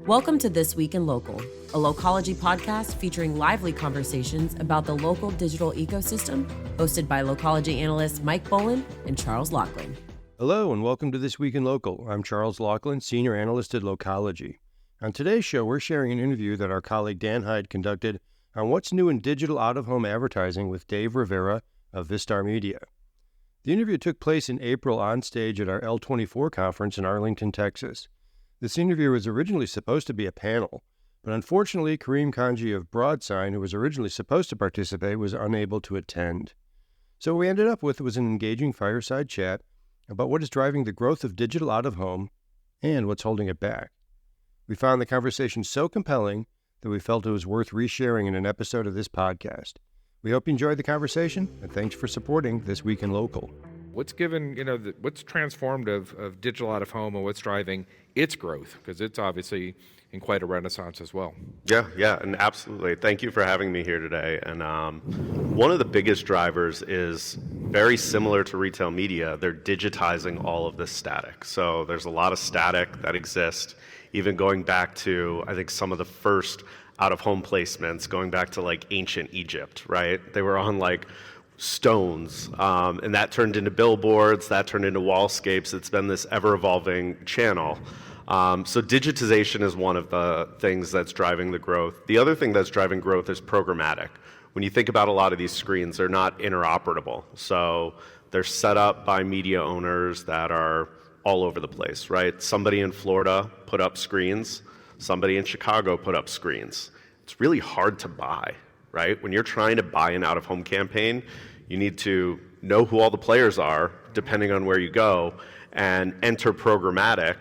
Welcome to This Week in Local, a Localogy podcast featuring lively conversations about the local digital ecosystem, hosted by Localogy analysts Mike Bolin and Charles Laughlin. Hello and welcome to This Week in Local. I'm Charles Laughlin, Senior Analyst at Localogy. On today's show, we're sharing an interview that our colleague Dan Hight conducted on what's new in digital out-of-home advertising with Dave Rivera of Vistar Media. The interview took place in April on stage at our L24 conference in Arlington, Texas. This interview was originally supposed to be a panel, but unfortunately, Karim Kanji of Broadsign, who was originally supposed to participate, was unable to attend. So what we ended up with was an engaging fireside chat about what is driving the growth of digital out-of-home and what's holding it back. We found the conversation so compelling that we felt it was worth resharing in an episode of this podcast. We hope you enjoyed the conversation, and thanks for supporting This Week in Local. What's given, what's transformed of digital out of home and what's driving its growth? Because it's obviously in quite a renaissance as well. Yeah, and absolutely. Thank you for having me here today. And one of the biggest drivers is very similar to retail media. They're digitizing all of this static. So there's a lot of static that exists, even going back to, I think, some of the first out-of-home placements, going back to like ancient Egypt, right? They were on like stones, and that turned into billboards, that turned into wallscapes. It's been this ever-evolving channel. So digitization is one of the things that's driving the growth. The other thing that's driving growth is programmatic. When you think about a lot of these screens, they're not interoperable. So they're set up by media owners that are all over the place, right? Somebody in Florida put up screens, somebody in Chicago put up screens. It's really hard to buy, right? When you're trying to buy an out-of-home campaign, you need to know who all the players are, depending on where you go, and enter programmatic.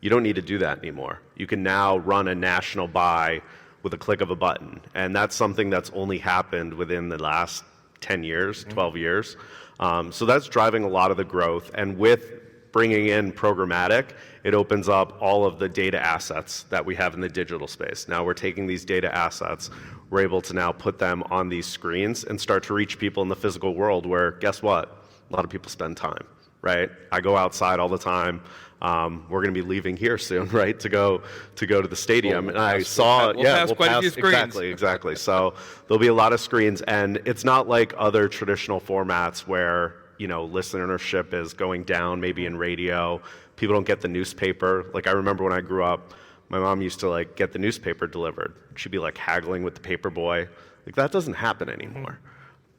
You don't need to do that anymore. You can now run a national buy with a click of a button. And that's something that's only happened within the last 10 years, 12 years. So that's driving a lot of the growth. And with bringing in programmatic, it opens up all of the data assets that we have in the digital space. Now we're taking these data assets, we're able to now put them on these screens and start to reach people in the physical world where, guess what? A lot of people spend time, right? I go outside all the time. We're going to be leaving here soon, right, to go to the stadium. And I saw, we'll pass quite a few screens. Exactly. So there'll be a lot of screens, and it's not like other traditional formats where listenership is going down, maybe in radio. People don't get the newspaper. Like, I remember when I grew up, my mom used to get the newspaper delivered. She'd be haggling with the paper boy. That doesn't happen anymore.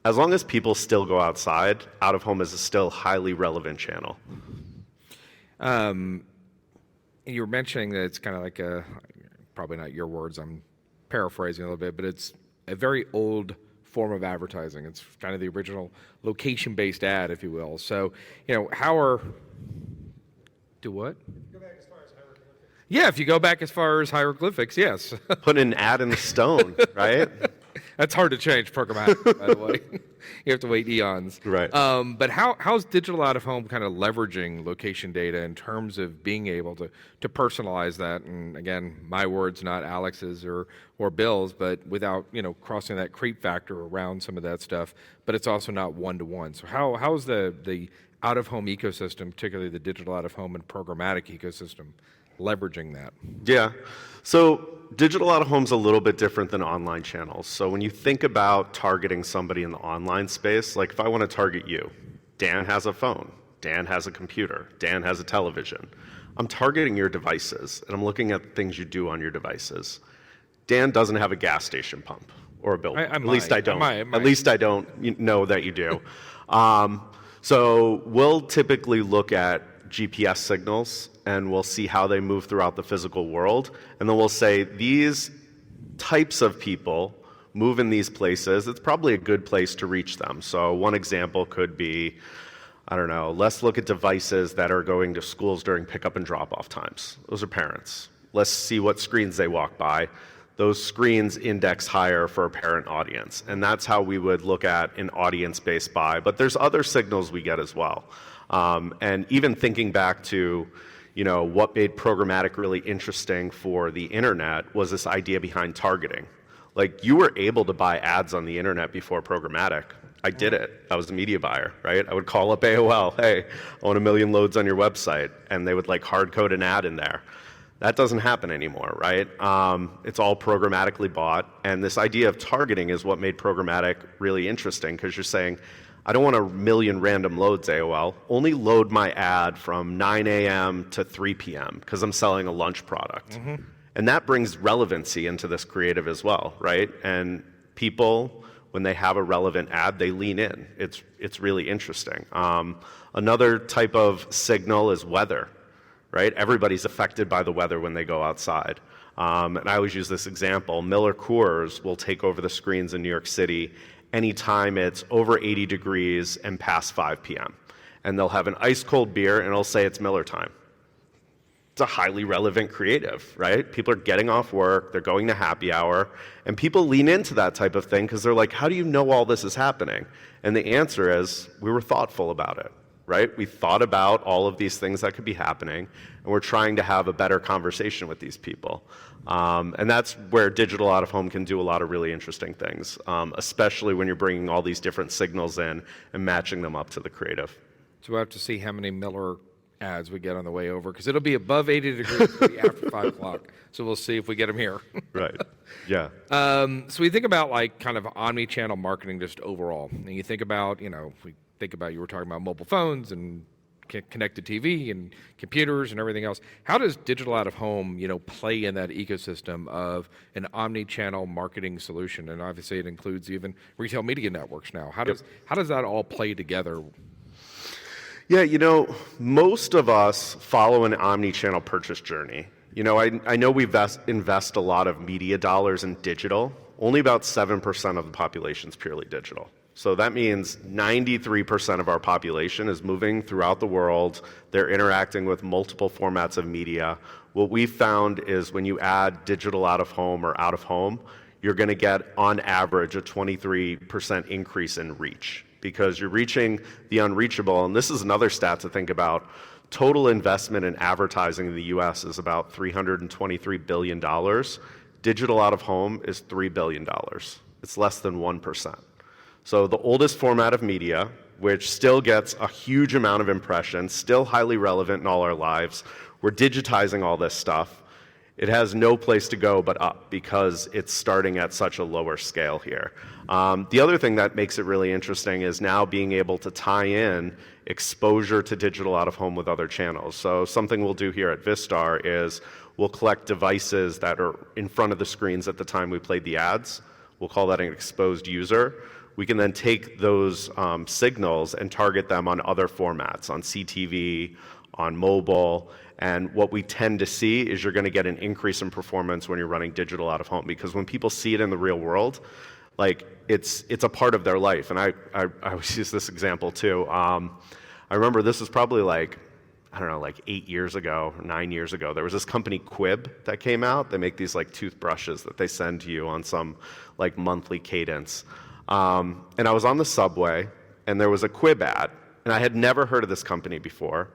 As long as people still go outside, out of home is a still highly relevant channel. You were mentioning that it's kind of like probably not your words, I'm paraphrasing a little bit, but it's a very old form of advertising. It's kind of the original location-based ad, if you will. So, do what? Go back as far as hieroglyphics. Yeah, if you go back as far as hieroglyphics, yes. Put an ad in the stone, right? That's hard to change programmatic, by the way. You have to wait eons. Right. But how's digital out-of-home kind of leveraging location data in terms of being able to personalize that? And again, my words, not Alex's or Bill's, but without crossing that creep factor around some of that stuff. But it's also not one-to-one. So how's the out-of-home ecosystem, particularly the digital out-of-home and programmatic ecosystem, leveraging that? Yeah. So digital out-of-home is a little bit different than online channels. So when you think about targeting somebody in the online space, like if I want to target you, Dan has a phone, Dan has a computer, Dan has a television. I'm targeting your devices, and I'm looking at the things you do on your devices. Dan doesn't have a gas station pump or a billboard. At least I don't. At least I don't know that you do. So we'll typically look at GPS signals, and we'll see how they move throughout the physical world. And then we'll say, these types of people move in these places. It's probably a good place to reach them. So one example could be, let's look at devices that are going to schools during pickup and drop-off times. Those are parents. Let's see what screens they walk by. Those screens index higher for a parent audience. And that's how we would look at an audience-based buy. But there's other signals we get as well. And even thinking back to what made programmatic really interesting for the internet was this idea behind targeting. You were able to buy ads on the internet before programmatic. I did it. I was a media buyer, right? I would call up AOL, hey, I want 1 million loads on your website. And they would hard code an ad in there. That doesn't happen anymore, right? It's all programmatically bought, and this idea of targeting is what made programmatic really interesting, because you're saying, I don't want a million random loads, AOL. Only load my ad from 9 a.m. to 3 p.m. because I'm selling a lunch product. And that brings relevancy into this creative as well, right? And people, when they have a relevant ad, they lean in. It's really interesting. Another type of signal is weather, right? Everybody's affected by the weather when they go outside. And I always use this example. Miller Coors will take over the screens in New York City anytime it's over 80 degrees and past 5 p.m. And they'll have an ice cold beer and it'll say it's Miller time. It's a highly relevant creative, right? People are getting off work, they're going to happy hour, and people lean into that type of thing because they're like, how do you know all this is happening? And the answer is, we were thoughtful about it, right? We thought about all of these things that could be happening, and we're trying to have a better conversation with these people. And that's where digital out-of-home can do a lot of really interesting things, especially when you're bringing all these different signals in and matching them up to the creative. So we'll have to see how many Miller ads we get on the way over, because it'll be above 80 degrees after 5 o'clock. So we'll see if we get them here. Right. Yeah. So we think about like kind of omni-channel marketing just overall. And you think about, you were talking about mobile phones and connected TV and computers and everything else. How does digital out of home, play in that ecosystem of an omni-channel marketing solution? And obviously it includes even retail media networks now. How does that all play together? Yeah, most of us follow an omni-channel purchase journey. I know we invest a lot of media dollars in digital. Only about 7% of the population is purely digital. So that means 93% of our population is moving throughout the world. They're interacting with multiple formats of media. What we found is when you add digital out of home or out of home, you're going to get, on average, a 23% increase in reach, because you're reaching the unreachable. And this is another stat to think about. Total investment in advertising in the US is about $323 billion. Digital out of home is $3 billion. It's less than 1%. So the oldest format of media, which still gets a huge amount of impressions, still highly relevant in all our lives, we're digitizing all this stuff. It has no place to go but up, because it's starting at such a lower scale here. The other thing that makes it really interesting is now being able to tie in exposure to digital out of home with other channels. So something we'll do here at Vistar is we'll collect devices that are in front of the screens at the time we played the ads. We'll call that an exposed user. We can then take those signals and target them on other formats, on CTV, on mobile. And what we tend to see is you're going to get an increase in performance when you're running digital out of home, because when people see it in the real world, like it's a part of their life. And I always use this example too. I remember this was probably like 8 years ago, or 9 years ago. There was this company Quib that came out. They make these like toothbrushes that they send to you on some like monthly cadence. And I was on the subway, and there was a Quib ad, and I had never heard of this company before.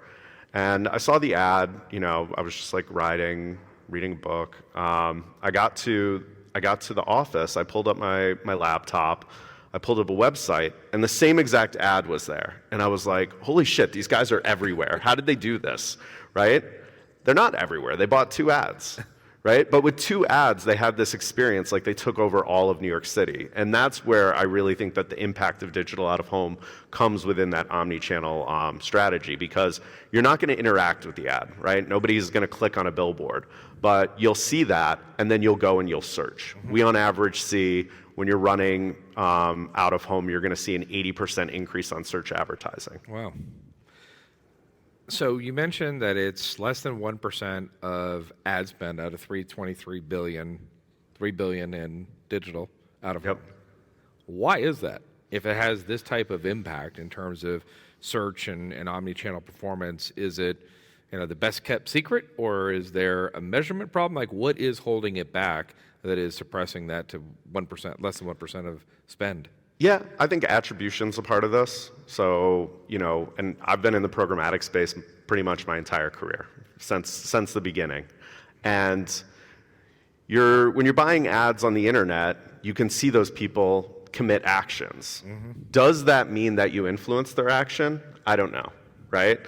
And I saw the ad, I was just like reading a book. I got to the office, I pulled up my laptop, I pulled up a website, and the same exact ad was there. And I was like, holy shit, these guys are everywhere. How did they do this, right? They're not everywhere. They bought 2 ads. Right? But with 2 ads, they had this experience like they took over all of New York City. And that's where I really think that the impact of digital out of home comes within that omni-channel strategy, because you're not going to interact with the ad, right? Nobody's going to click on a billboard, but you'll see that, and then you'll go and you'll search. We on average see, when you're running out of home, you're going to see an 80% increase on search advertising. Wow. So you mentioned that it's less than 1% of ad spend out of $323 billion, $3 billion in digital out of home. Why is that? If it has this type of impact in terms of search and omni-channel performance, is it the best kept secret, or is there a measurement problem? Like, what is holding it back that is suppressing that to 1%, less than 1% of spend? Yeah, I think attribution's a part of this. So, and I've been in the programmatic space pretty much my entire career, since the beginning. And when you're buying ads on the internet, you can see those people commit actions. Does that mean that you influence their action? I don't know, right?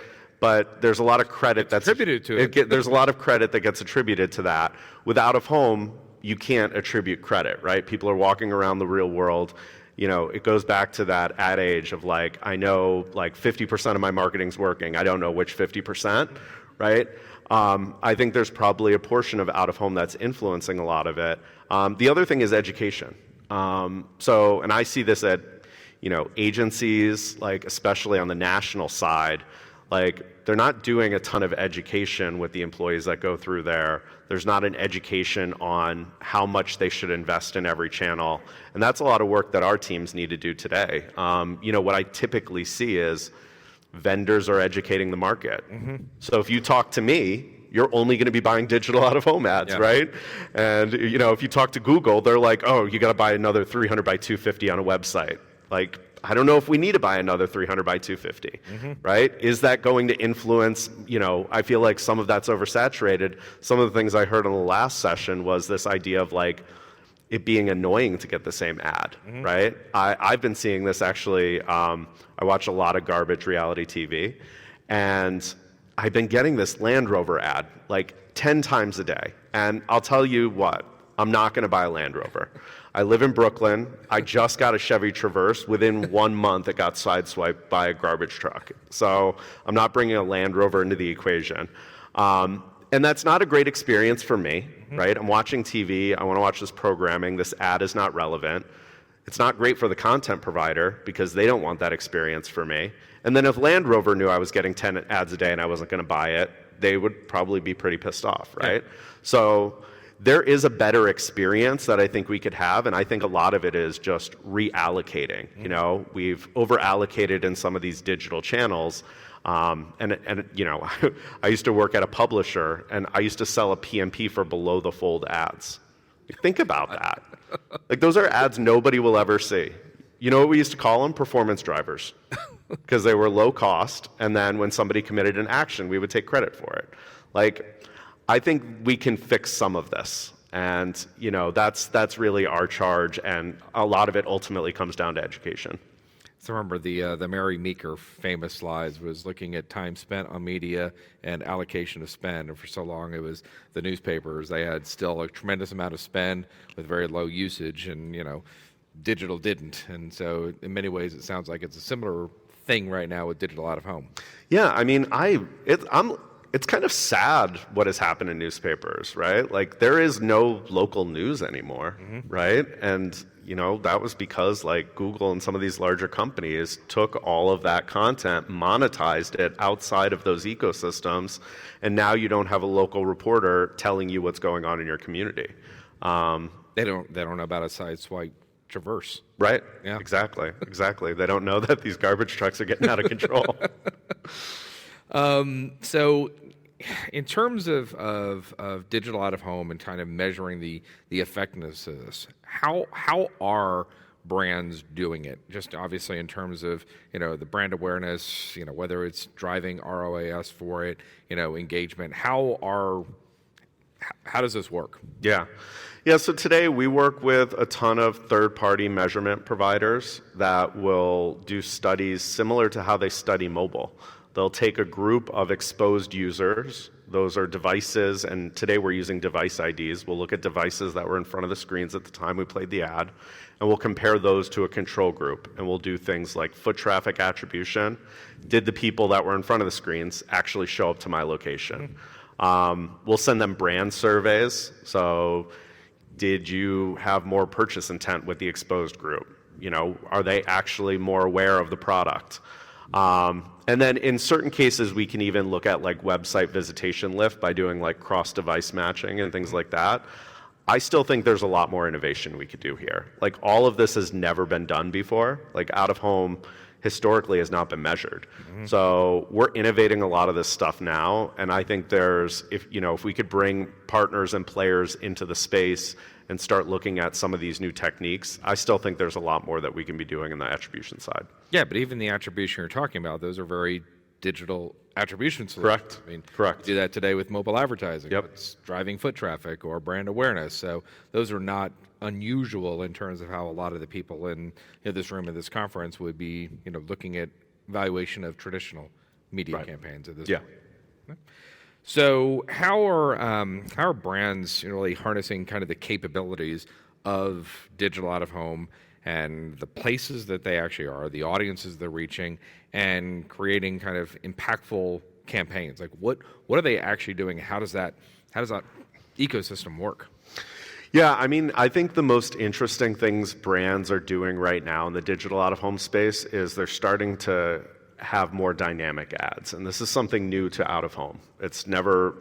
but there's a lot of credit that's attributed to it. There's a lot of credit that gets attributed to that. With out of home, you can't attribute credit, right? People are walking around the real world. It goes back to that adage of like, I know like 50% of my marketing's working. I don't know which 50%, right? I think there's probably a portion of out of home that's influencing a lot of it. The other thing is education. And I see this at, agencies, like especially on the national side, like they're not doing a ton of education with the employees that go through there. There's not an education on how much they should invest in every channel. And that's a lot of work that our teams need to do today. What I typically see is vendors are educating the market. So if you talk to me, you're only going to be buying digital out-of-home ads, right? And if you talk to Google, they're like, oh, you got to buy another 300 by 250 on a website. Like, I don't know if we need to buy another 300 by 250, right? Is that going to influence, I feel like some of that's oversaturated. Some of the things I heard in the last session was this idea of like it being annoying to get the same ad, right? I've been seeing this actually. I watch a lot of garbage reality TV, and I've been getting this Land Rover ad like 10 times a day. And I'll tell you what, I'm not going to buy a Land Rover. I live in Brooklyn. I just got a Chevy Traverse. Within 1 month, it got sideswiped by a garbage truck. So I'm not bringing a Land Rover into the equation. And that's not a great experience for me, right? I'm watching TV. I want to watch this programming. This ad is not relevant. It's not great for the content provider because they don't want that experience for me. And then if Land Rover knew I was getting 10 ads a day and I wasn't going to buy it, they would probably be pretty pissed off, right? So there is a better experience that I think we could have, and I think a lot of it is just reallocating. We've over-allocated in some of these digital channels, and I used to work at a publisher, and I used to sell a PMP for below-the-fold ads. Think about that. Like, those are ads nobody will ever see. You know what we used to call them? Performance drivers, because they were low cost, and then when somebody committed an action, we would take credit for it. Like, I think we can fix some of this, and that's really our charge, and a lot of it ultimately comes down to education. So remember the Mary Meeker famous slides was looking at time spent on media and allocation of spend, and for so long it was the newspapers. They had still a tremendous amount of spend with very low usage, and digital didn't. And so in many ways it sounds like it's a similar thing right now with digital out of home. Yeah, I mean, it's kind of sad what has happened in newspapers, right? Like, there is no local news anymore, right? And, that was because, like, Google and some of these larger companies took all of that content, monetized it outside of those ecosystems, and now you don't have a local reporter telling you what's going on in your community. They don't know about a sideswipe Traverse. Right, Yeah. Exactly. They don't know that these garbage trucks are getting out of control. So in terms of digital out of home and kind of measuring the effectiveness of this, how are brands doing it? Just obviously in terms of, the brand awareness, whether it's driving ROAS for it, engagement, how does this work? Yeah, so today we work with a ton of third-party measurement providers that will do studies similar to how they study mobile. They'll take a group of exposed users. Those are devices, and today we're using device IDs. We'll look at devices that were in front of the screens at the time we played the ad, and we'll compare those to a control group. And we'll do things like foot traffic attribution. Did the people that were in front of the screens actually show up to my location? We'll send them brand surveys. So did you have more purchase intent with the exposed group? Are they actually more aware of the product? And then in certain cases, we can even look at like website visitation lift by doing like cross-device matching and things like that. I still think there's a lot more innovation we could do here. Like, all of this has never been done before. Like, out of home historically has not been measured. So we're innovating a lot of this stuff now, and I think if we could bring partners and players into the space and start looking at some of these new techniques, I still think there's a lot more that we can be doing in the attribution side. Yeah, but even the attribution you're talking about, those are very digital attribution solutions. Correct. I mean, Correct. You do that today with mobile advertising. Yep. It's driving foot traffic or brand awareness. So those are not unusual in terms of how a lot of the people in this room at this conference would be, looking at evaluation of traditional media campaigns at this Yeah. point. So how are brands really harnessing kind of the capabilities of digital out of home and the places that they actually are, the audiences they're reaching, and creating kind of impactful campaigns? Like what are they actually doing? How does that ecosystem work? Yeah, I mean, I think the most interesting things brands are doing right now in the digital out-of-home space is they're starting to have more dynamic ads, and this is something new to out-of-home. It's never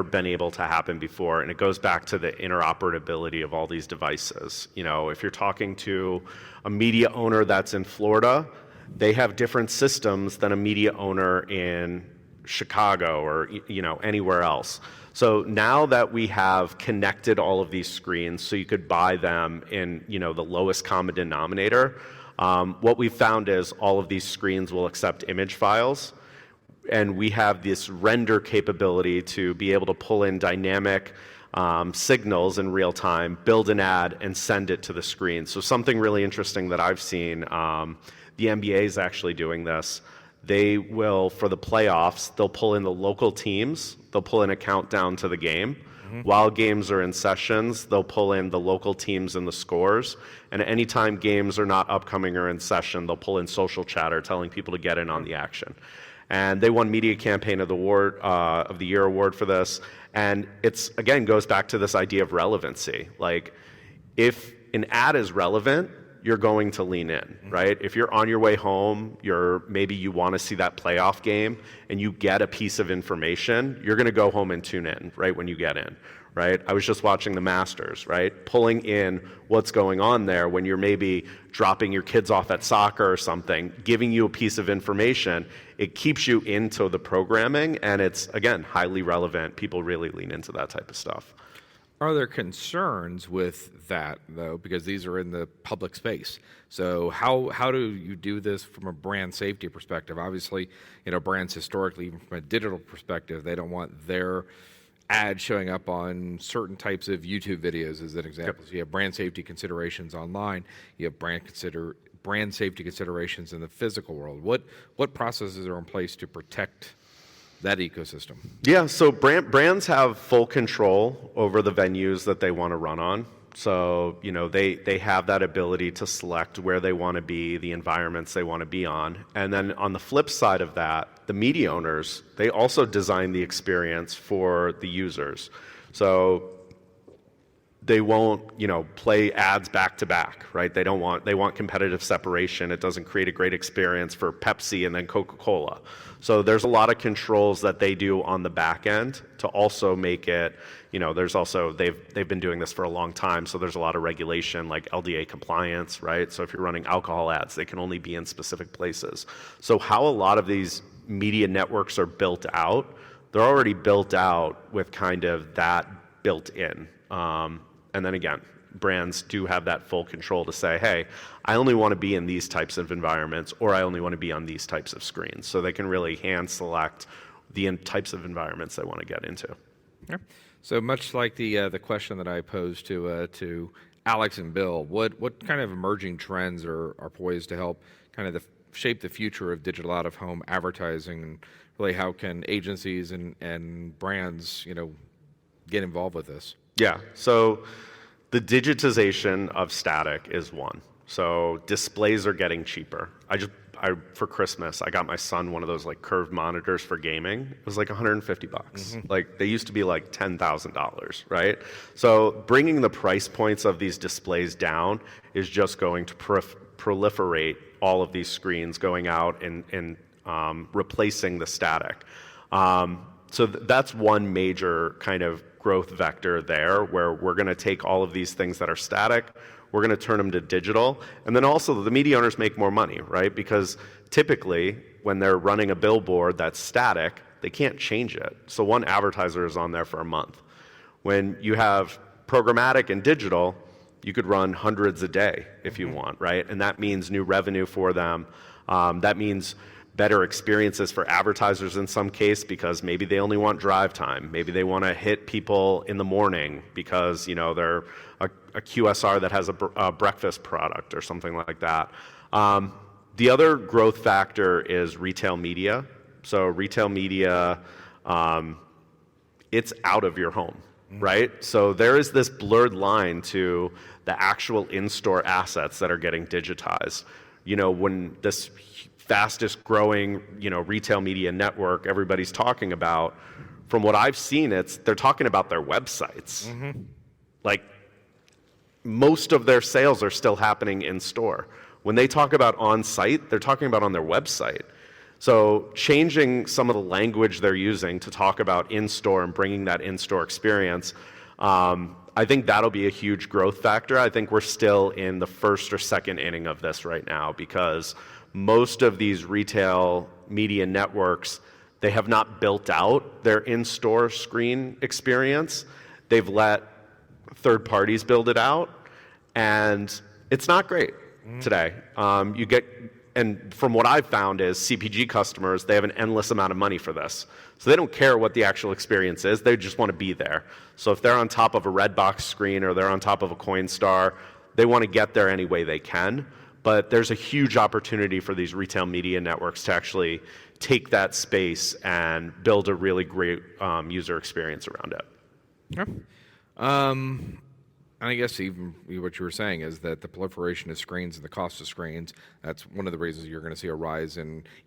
been able to happen before, and it goes back to the interoperability of all these devices. You know, if you're talking to a media owner that's in Florida, they have different systems than a media owner in Chicago or anywhere else. So now that we have connected all of these screens so you could buy them in the lowest common denominator, what we've found is all of these screens will accept image files, and we have this render capability to be able to pull in dynamic signals in real time, build an ad, and send it to the screen. So something really interesting that I've seen, the NBA is actually doing this. They will, for the playoffs, they'll pull in the local teams, they'll pull in a countdown to the game. While games are in sessions, they'll pull in the local teams and the scores. And anytime games are not upcoming or in session, they'll pull in social chatter telling people to get in on the action. And they won Media Campaign of the Year award for this. And it's, again, goes back to this idea of relevancy. Like, if an ad is relevant, you're going to lean in, right? If you're on your way home, maybe you want to see that playoff game and you get a piece of information, you're going to go home and tune in right when you get in, right? I was just watching the Masters, right? Pulling in what's going on there when you're maybe dropping your kids off at soccer or something, giving you a piece of information, it keeps you into the programming, and it's, again, highly relevant. People really lean into that type of stuff. Are there concerns with that, though, because these are in the public space? So how do you do this from a brand safety perspective? Obviously, brands historically, even from a digital perspective, they don't want their ad showing up on certain types of YouTube videos, as an example. Yep. So you have brand safety considerations online. You have brand safety considerations in the physical world. What processes are in place to protect that ecosystem? Yeah, so brands have full control over the venues that they want to run on. So, they have that ability to select where they want to be, the environments they want to be on. And then on the flip side of that, the media owners, they also design the experience for the users. So they won't, play ads back to back, right? They want competitive separation. It doesn't create a great experience for Pepsi and then Coca-Cola. So there's a lot of controls that they do on the back end to also make it, there's also, they've been doing this for a long time. So there's a lot of regulation like LDA compliance, right? So if you're running alcohol ads, they can only be in specific places. So how a lot of these media networks are built out, they're already built out with kind of that built in. And then again, brands do have that full control to say, hey, I only want to be in these types of environments, or I only want to be on these types of screens. So they can really hand select the types of environments they want to get into. Yeah. So much like the question that I posed to Alex and Bill, what kind of emerging trends are poised to help kind of shape the future of digital out-of-home advertising, and really how can agencies and brands, get involved with this? Yeah, so the digitization of static is one. So displays are getting cheaper. For Christmas, I got my son one of those like curved monitors for gaming. It was like $150. Like they used to be like $10,000, right? So bringing the price points of these displays down is just going to proliferate all of these screens going out and replacing the static. So that's one major kind of growth vector there, where we're going to take all of these things that are static, we're going to turn them to digital, and then also the media owners make more money, right? Because typically when they're running a billboard that's static, they can't change it. So one advertiser is on there for a month. When you have programmatic and digital, you could run hundreds a day if you want, right? And that means new revenue for them. That means better experiences for advertisers in some case, because maybe they only want drive time. Maybe they want to hit people in the morning because they're a QSR that has a breakfast product or something like that. The other growth factor is retail media. So retail media, it's out of your home, right? So there is this blurred line to the actual in-store assets that are getting digitized. When this fastest growing, retail media network everybody's talking about, from what I've seen, they're talking about their websites. Like, most of their sales are still happening in store. When they talk about on-site, they're talking about on their website. So changing some of the language they're using to talk about in-store and bringing that in-store experience, I think that'll be a huge growth factor. I think we're still in the first or second inning of this right now, because most of these retail media networks, they have not built out their in-store screen experience. They've let third parties build it out, and it's not great today. And from what I've found is CPG customers, they have an endless amount of money for this. So they don't care what the actual experience is, they just want to be there. So if they're on top of a Redbox screen or they're on top of a Coinstar, they want to get there any way they can. But there's a huge opportunity for these retail media networks to actually take that space and build a really great user experience around it. Okay. And I guess even what you were saying is that the proliferation of screens and the cost of screens, that's one of the reasons you're going to see a rise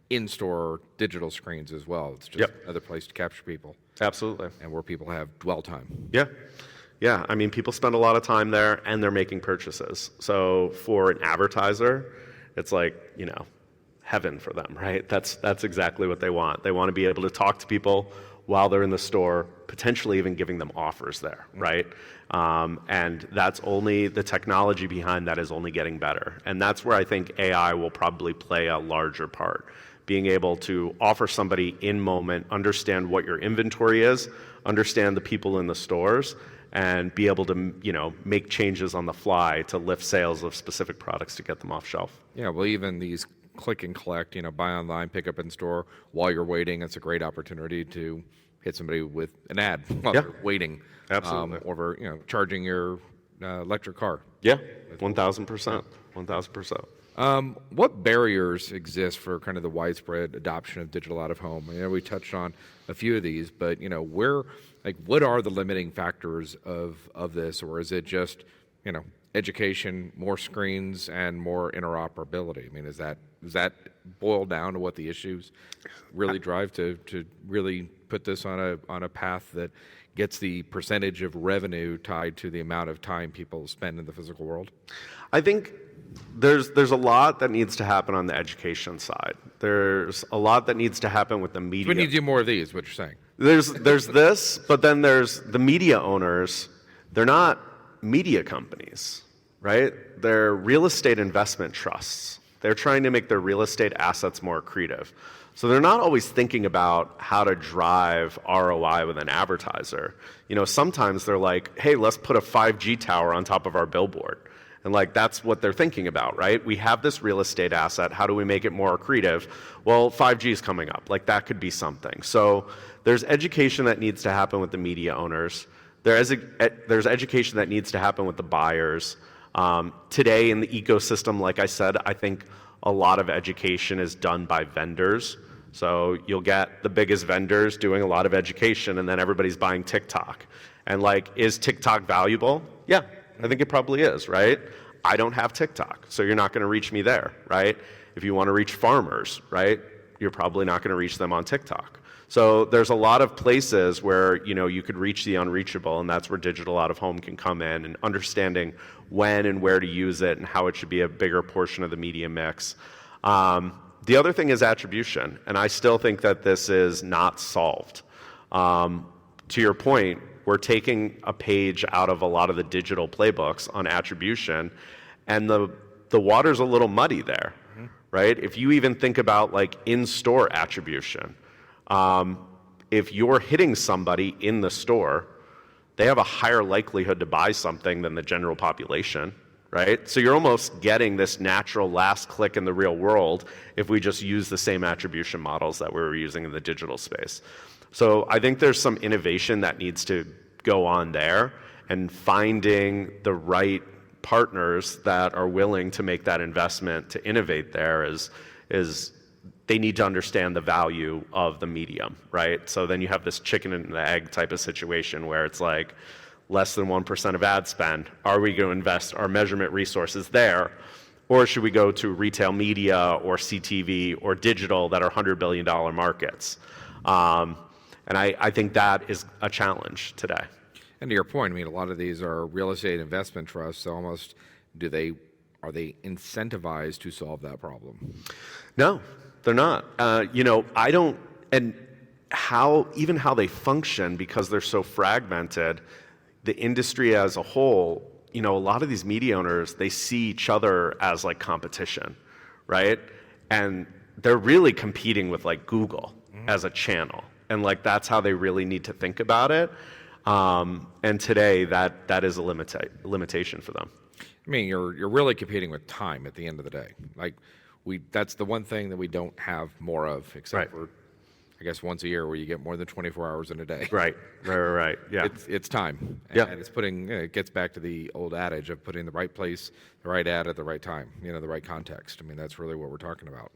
in-store digital screens as well. It's just another place to capture people. Absolutely. And where people have dwell time. Yeah, I mean, people spend a lot of time there and they're making purchases. So for an advertiser, it's like, heaven for them, right? That's exactly what they want. They want to be able to talk to people while they're in the store, potentially even giving them offers there, right? And that's only, the technology behind that is only getting better. And that's where I think AI will probably play a larger part. Being able to offer somebody in moment, understand what your inventory is, understand the people in the stores, and be able to, make changes on the fly to lift sales of specific products to get them off shelf. Yeah, well, even these click and collect, buy online, pick up in store while you're waiting, it's a great opportunity to hit somebody with an ad while they're waiting. Absolutely. Over, charging your electric car. Yeah, 1,000%. 1,000%. What barriers exist for kind of the widespread adoption of digital out of home? I know we touched on a few of these, but what are the limiting factors of this, or is it just education, more screens, and more interoperability? I mean, does that boil down to what the issues really drive to really put this on a path that gets the percentage of revenue tied to the amount of time people spend in the physical world? I think there's a lot that needs to happen on the education side. There's a lot that needs to happen with the media. So we need to do more of these, what you're saying. There's this, but then there's the media owners. They're not media companies, right? They're real estate investment trusts. They're trying to make their real estate assets more accretive. So they're not always thinking about how to drive ROI with an advertiser. Sometimes they're like, hey, let's put a 5G tower on top of our billboard. And that's what they're thinking about, right? We have this real estate asset. How do we make it more accretive? Well, 5G is coming up. That could be something. So there's education that needs to happen with the media owners. There's education that needs to happen with the buyers. Today in the ecosystem, like I said, I think a lot of education is done by vendors. So you'll get the biggest vendors doing a lot of education, and then everybody's buying TikTok. And is TikTok valuable? Yeah, I think it probably is, right? I don't have TikTok, so you're not going to reach me there, right? If you want to reach farmers, right, you're probably not going to reach them on TikTok. So there's a lot of places where you could reach the unreachable, and that's where digital out of home can come in, and understanding when and where to use it and how it should be a bigger portion of the media mix. The other thing is attribution, and I still think that this is not solved. To your point, we're taking a page out of a lot of the digital playbooks on attribution, and the water's a little muddy there, right? If you even think about in-store attribution, if you're hitting somebody in the store, they have a higher likelihood to buy something than the general population, right? So you're almost getting this natural last click in the real world if we just use the same attribution models that we were using in the digital space. So I think there's some innovation that needs to go on there, and finding the right partners that are willing to make that investment to innovate there is they need to understand the value of the medium, right? So then you have this chicken and the egg type of situation where it's like less than 1% of ad spend. Are we going to invest our measurement resources there? Or should we go to retail media or CTV or digital that are $100 billion markets? And I think that is a challenge today. And to your point, I mean, a lot of these are real estate investment trusts. So almost, are they incentivized to solve that problem? No, they're not. I don't, and how they function, because they're so fragmented, the industry as a whole, a lot of these media owners, they see each other as like competition, right? And they're really competing with like Google as a channel. And like, that's how they really need to think about it. And today that is a limitation for them. I mean, you're really competing with time at the end of the day. Like that's the one thing that we don't have more of, except for, I guess, once a year where you get more than 24 hours in a day. Right. Yeah. It's time. Yeah. And it's it gets back to the old adage of putting the right place, the right ad at the right time, the right context. I mean, that's really what we're talking about.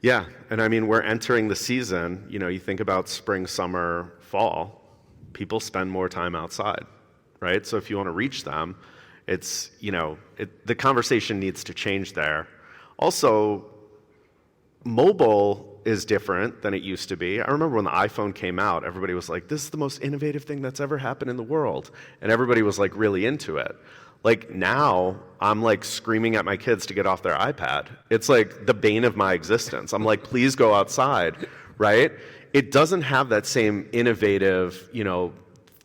Yeah. And I mean, we're entering the season, you think about spring, summer, fall, people spend more time outside, right? So if you want to reach them, it's, the conversation needs to change there. Also, mobile is different than it used to be. I remember when the iPhone came out, everybody was like, this is the most innovative thing that's ever happened in the world. And everybody was like really into it. Like now, I'm like screaming at my kids to get off their iPad. It's like the bane of my existence. I'm like, please go outside, right? It doesn't have that same innovative,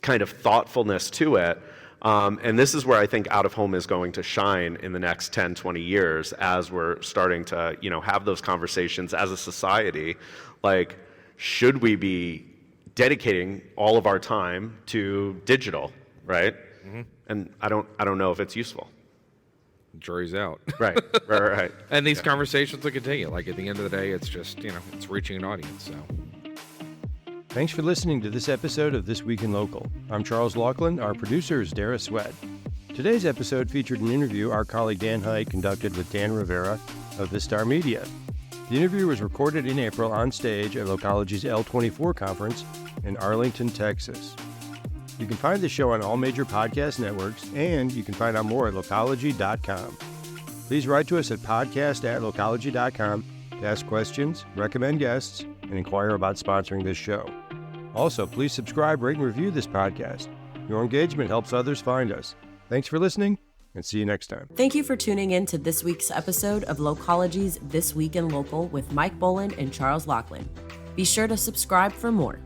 kind of thoughtfulness to it. And this is where I think out of home is going to shine in the next 10, 20 years as we're starting to, have those conversations as a society. Like, should we be dedicating all of our time to digital, right? Mm-hmm. And I don't know if it's useful. Jury's out. Right. And these conversations will continue. Like, at the end of the day, it's just, it's reaching an audience, so. Thanks for listening to this episode of This Week in Local. I'm Charles Laughlin. Our producer is Dara Sweat. Today's episode featured an interview our colleague Dan Hight conducted with Dan Rivera of Vistar Media. The interview was recorded in April on stage at Localogy's L24 conference in Arlington, Texas. You can find the show on all major podcast networks, and you can find out more at localogy.com. Please write to us at podcast@localogy.com to ask questions, recommend guests, and inquire about sponsoring this show. Also, please subscribe, rate, and review this podcast. Your engagement helps others find us. Thanks for listening, and see you next time. Thank you for tuning in to this week's episode of Localogy's This Week in Local with Mike Boland and Charles Laughlin. Be sure to subscribe for more.